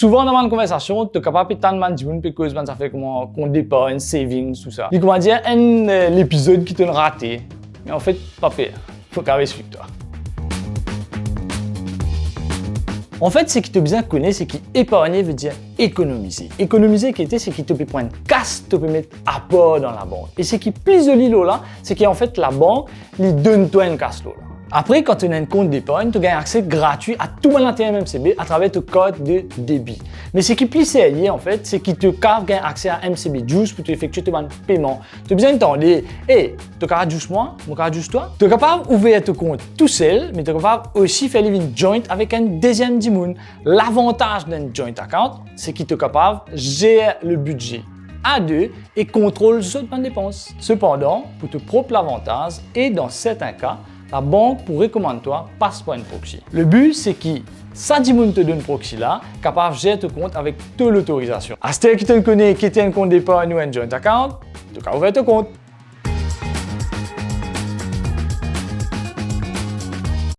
souvent dans une conversation, tu es capable de t'entendre dire que ça fait comment compte d'épargne, savings, tout ça. Et comment dire, l'épisode qui te raté. Mais en fait, pas pire. Faut qu'à suivre toi. En fait, ce qui te bien connaît, c'est qu'épargner veut dire économiser. Économiser, c'est qui te peut prendre casse, te peut mettre apport dans la banque. Et ce qui est plus joli là, c'est qu'en fait, la banque, lui donne toi une casse là. Après, quand tu as un compte d'épargne, tu as accès gratuit à tout mon ATM MCB à travers ton code de débit. Mais ce qui est plus sérieux, en fait, c'est qu'il te garde accès à MCB Juice pour effectuer tes paiements. Tu as besoin d'entendre, hey, tu as juste moi, moi juste toi. Tu es capable d'ouvrir ton compte tout seul, mais tu es capable aussi de faire une joint avec un deuxième Dimoun. L'avantage d'un joint account, c'est qu'il est capable de gérer le budget à deux et contrôle toutes les dépenses. Cependant, pour te propre l'avantage, et dans certains cas, la banque pourrait recommander toi passe par une proxy. Le but, c'est que ça te donne proxy là, capable de gérer ton compte avec toute l'autorisation. À ce qui te connaît, qui est un compte d'épargne ou un joint account, tu peux ouvrir ton compte.